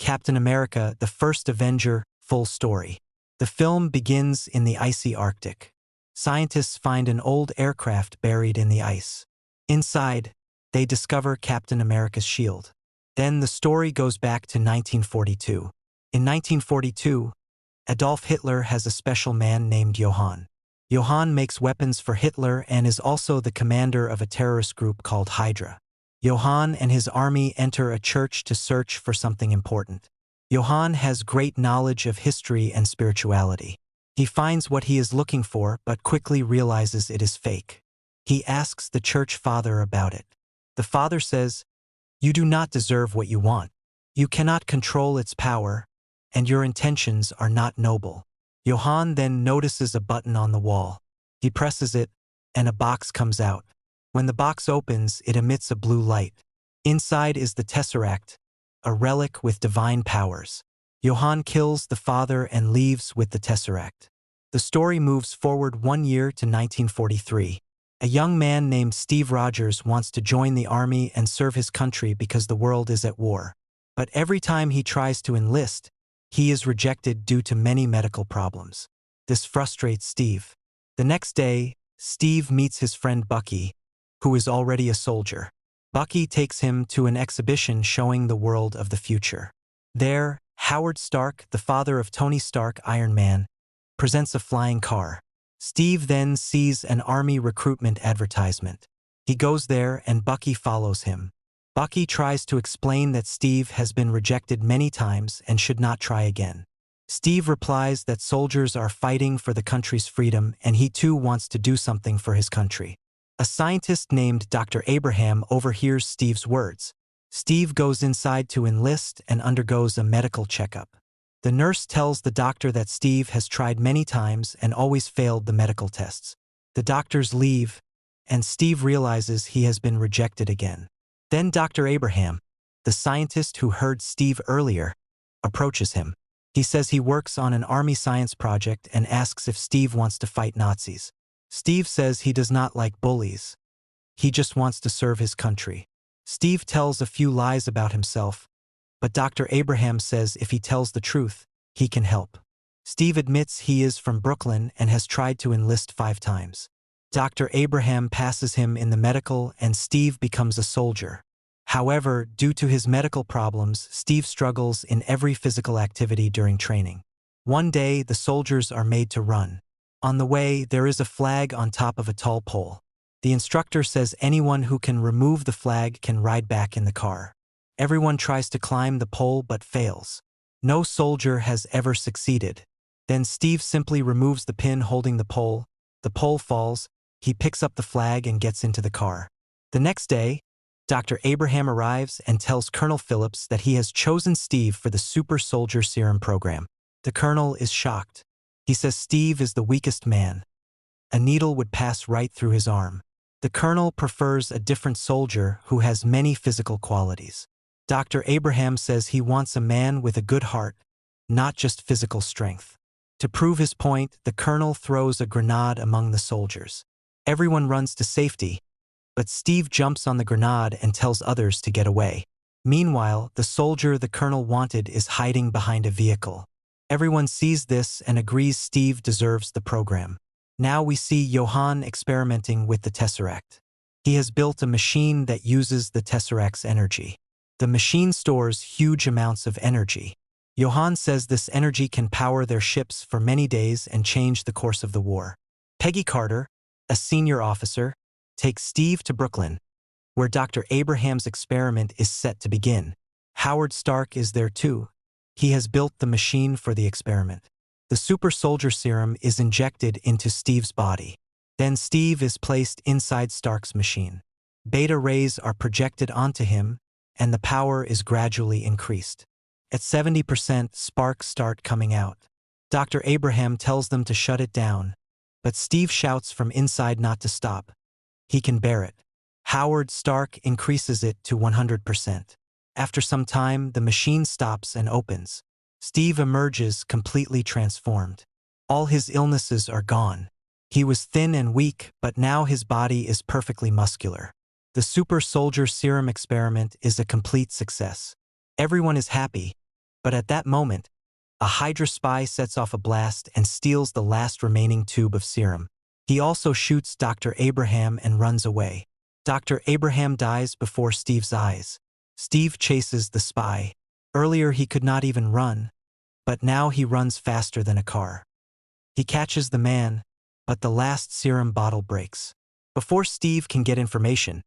Captain America, the First Avenger, full story. The film begins in the icy Arctic. Scientists find an old aircraft buried in the ice. Inside, they discover Captain America's shield. Then the story goes back to 1942. In 1942, Adolf Hitler has a special man named Johann. Johann makes weapons for Hitler and is also the commander of a terrorist group called HYDRA. Johann and his army enter a church to search for something important. Johann has great knowledge of history and spirituality. He finds what he is looking for but quickly realizes it is fake. He asks the church father about it. The father says, "You do not deserve what you want. You cannot control its power, and your intentions are not noble." Johann then notices a button on the wall. He presses it, and a box comes out. When the box opens, it emits a blue light. Inside is the Tesseract, a relic with divine powers. Johann kills the father and leaves with the Tesseract. The story moves forward 1 year to 1943. A young man named Steve Rogers wants to join the army and serve his country because the world is at war. But every time he tries to enlist, he is rejected due to many medical problems. This frustrates Steve. The next day, Steve meets his friend Bucky, who is already a soldier. Bucky takes him to an exhibition showing the world of the future. There, Howard Stark, the father of Tony Stark, Iron Man, presents a flying car. Steve then sees an army recruitment advertisement. He goes there and Bucky follows him. Bucky tries to explain that Steve has been rejected many times and should not try again. Steve replies that soldiers are fighting for the country's freedom and he too wants to do something for his country. A scientist named Dr. Abraham overhears Steve's words. Steve goes inside to enlist and undergoes a medical checkup. The nurse tells the doctor that Steve has tried many times and always failed the medical tests. The doctors leave, and Steve realizes he has been rejected again. Then Dr. Abraham, the scientist who heard Steve earlier, approaches him. He says he works on an army science project and asks if Steve wants to fight Nazis. Steve says he does not like bullies. He just wants to serve his country. Steve tells a few lies about himself, but Dr. Abraham says if he tells the truth, he can help. Steve admits he is from Brooklyn and has tried to enlist 5 times. Dr. Abraham passes him in the medical and Steve becomes a soldier. However, due to his medical problems, Steve struggles in every physical activity during training. One day, the soldiers are made to run. On the way, there is a flag on top of a tall pole. The instructor says anyone who can remove the flag can ride back in the car. Everyone tries to climb the pole but fails. No soldier has ever succeeded. Then Steve simply removes the pin holding the pole falls, he picks up the flag and gets into the car. The next day, Dr. Abraham arrives and tells Colonel Phillips that he has chosen Steve for the Super-Soldier Serum program. The colonel is shocked. He says Steve is the weakest man. A needle would pass right through his arm. The colonel prefers a different soldier who has many physical qualities. Dr. Abraham says he wants a man with a good heart, not just physical strength. To prove his point, the colonel throws a grenade among the soldiers. Everyone runs to safety, but Steve jumps on the grenade and tells others to get away. Meanwhile, the soldier the colonel wanted is hiding behind a vehicle. Everyone sees this and agrees Steve deserves the program. Now we see Johann experimenting with the Tesseract. He has built a machine that uses the Tesseract's energy. The machine stores huge amounts of energy. Johann says this energy can power their ships for many days and change the course of the war. Peggy Carter, a senior officer, takes Steve to Brooklyn, where Dr. Abraham's experiment is set to begin. Howard Stark is there too. He has built the machine for the experiment. The Super-Soldier Serum is injected into Steve's body. Then Steve is placed inside Stark's machine. Beta rays are projected onto him, and the power is gradually increased. At 70%, sparks start coming out. Dr. Abraham tells them to shut it down, but Steve shouts from inside not to stop. He can bear it. Howard Stark increases it to 100%. After some time, the machine stops and opens. Steve emerges completely transformed. All his illnesses are gone. He was thin and weak, but now his body is perfectly muscular. The Super-Soldier Serum experiment is a complete success. Everyone is happy, But at that moment, a HYDRA spy sets off a blast and steals the last remaining tube of serum. He also shoots Dr. Abraham and runs away. Dr. Abraham dies before Steve's eyes. Steve chases the spy. Earlier he could not even run, but now he runs faster than a car. He catches the man, but the last serum bottle breaks. Before Steve can get information,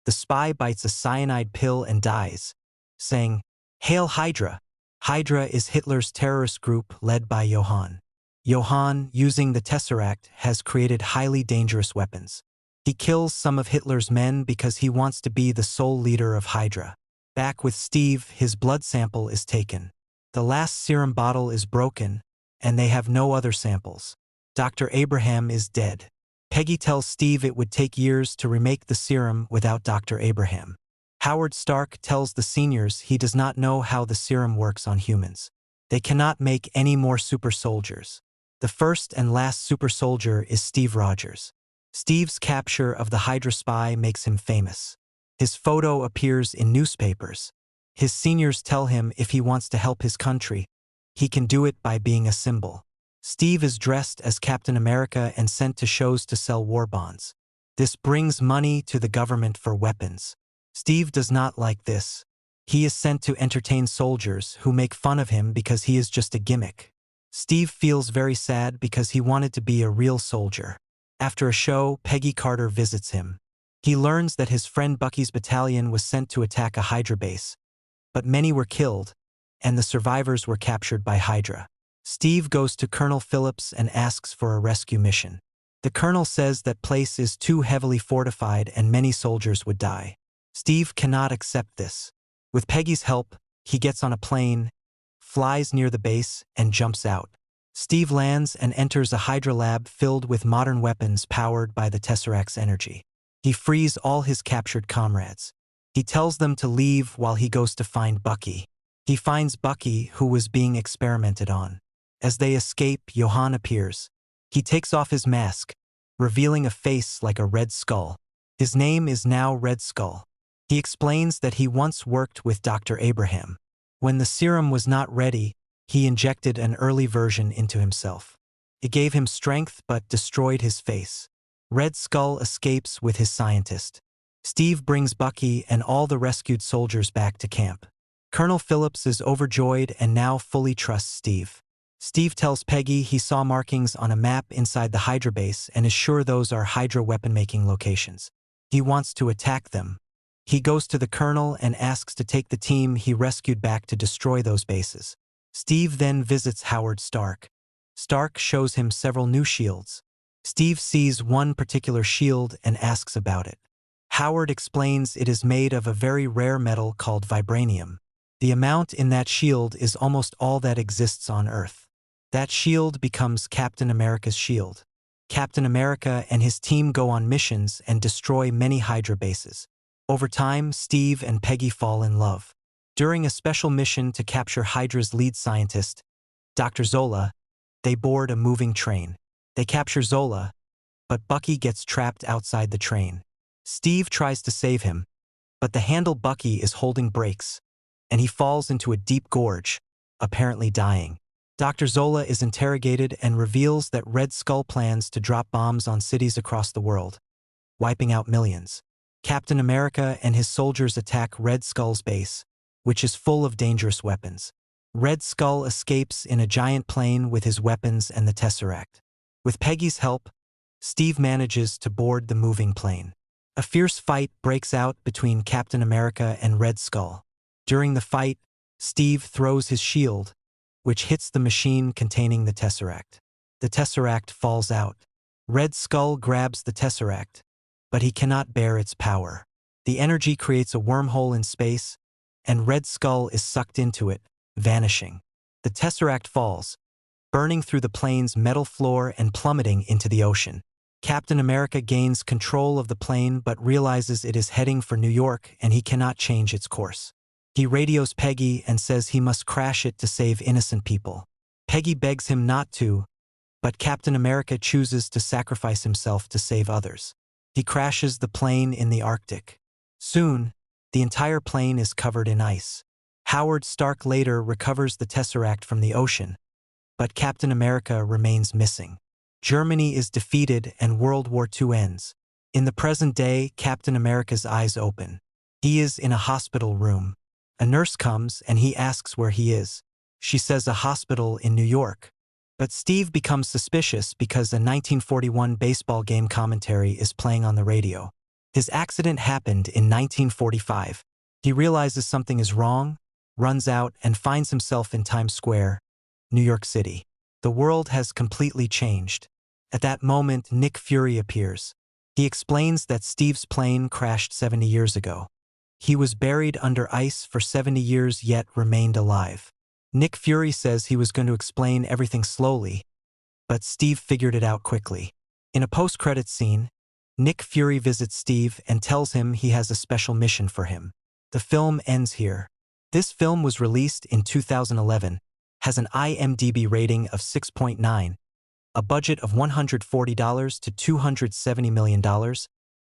the spy bites a cyanide pill and dies, saying, "Hail HYDRA!" HYDRA is Hitler's terrorist group led by Johann. Johann, using the Tesseract, has created highly dangerous weapons. He kills some of Hitler's men because he wants to be the sole leader of HYDRA. Back with Steve, his blood sample is taken. The last serum bottle is broken, and they have no other samples. Dr. Abraham is dead. Peggy tells Steve it would take years to remake the serum without Dr. Abraham. Howard Stark tells the seniors he does not know how the serum works on humans. They cannot make any more super soldiers. The first and last super soldier is Steve Rogers. Steve's capture of the HYDRA spy makes him famous. His photo appears in newspapers. His seniors tell him if he wants to help his country, he can do it by being a symbol. Steve is dressed as Captain America and sent to shows to sell war bonds. This brings money to the government for weapons. Steve does not like this. He is sent to entertain soldiers who make fun of him because he is just a gimmick. Steve feels very sad because he wanted to be a real soldier. After a show, Peggy Carter visits him. He learns that his friend Bucky's battalion was sent to attack a HYDRA base, but many were killed, and the survivors were captured by HYDRA. Steve goes to Colonel Phillips and asks for a rescue mission. The colonel says that place is too heavily fortified and many soldiers would die. Steve cannot accept this. With Peggy's help, he gets on a plane, flies near the base, and jumps out. Steve lands and enters a HYDRA lab filled with modern weapons powered by the Tesseract's energy. He frees all his captured comrades. He tells them to leave while he goes to find Bucky. He finds Bucky, who was being experimented on. As they escape, Johann appears. He takes off his mask, revealing a face like a red skull. His name is now Red Skull. He explains that he once worked with Dr. Abraham. When the serum was not ready, he injected an early version into himself. It gave him strength but destroyed his face. Red Skull escapes with his scientist. Steve brings Bucky and all the rescued soldiers back to camp. Colonel Phillips is overjoyed and now fully trusts Steve. Steve tells Peggy he saw markings on a map inside the HYDRA base and is sure those are HYDRA weapon-making locations. He wants to attack them. He goes to the colonel and asks to take the team he rescued back to destroy those bases. Steve then visits Howard Stark. Stark shows him several new shields. Steve sees one particular shield and asks about it. Howard explains it is made of a very rare metal called vibranium. The amount in that shield is almost all that exists on Earth. That shield becomes Captain America's shield. Captain America and his team go on missions and destroy many HYDRA bases. Over time, Steve and Peggy fall in love. During a special mission to capture HYDRA's lead scientist, Dr. Zola, they board a moving train. They capture Zola, but Bucky gets trapped outside the train. Steve tries to save him, but the handle Bucky is holding breaks, and he falls into a deep gorge, apparently dying. Dr. Zola is interrogated and reveals that Red Skull plans to drop bombs on cities across the world, wiping out millions. Captain America and his soldiers attack Red Skull's base, which is full of dangerous weapons. Red Skull escapes in a giant plane with his weapons and the Tesseract. With Peggy's help, Steve manages to board the moving plane. A fierce fight breaks out between Captain America and Red Skull. During the fight, Steve throws his shield, which hits the machine containing the Tesseract. The Tesseract falls out. Red Skull grabs the Tesseract, but he cannot bear its power. The energy creates a wormhole in space, and Red Skull is sucked into it, vanishing. The Tesseract falls, burning through the plane's metal floor and plummeting into the ocean. Captain America gains control of the plane but realizes it is heading for New York and he cannot change its course. He radios Peggy and says he must crash it to save innocent people. Peggy begs him not to, but Captain America chooses to sacrifice himself to save others. He crashes the plane in the Arctic. Soon, the entire plane is covered in ice. Howard Stark later recovers the Tesseract from the ocean, but Captain America remains missing. Germany is defeated and World War II ends. In the present day, Captain America's eyes open. He is in a hospital room. A nurse comes and he asks where he is. She says a hospital in New York. But Steve becomes suspicious because a 1941 baseball game commentary is playing on the radio. His accident happened in 1945. He realizes something is wrong, runs out, and finds himself in Times Square, New York City. The world has completely changed. At that moment, Nick Fury appears. He explains that Steve's plane crashed 70 years ago. He was buried under ice for 70 years yet remained alive. Nick Fury says he was going to explain everything slowly, but Steve figured it out quickly. In a post-credits scene, Nick Fury visits Steve and tells him he has a special mission for him. The film ends here. This film was released in 2011, has an IMDb rating of 6.9, a budget of $140 to $270 million,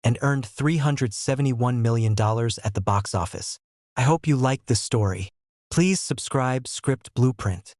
and earned $371 million at the box office. I hope you liked this story. Please subscribe Script Blueprint.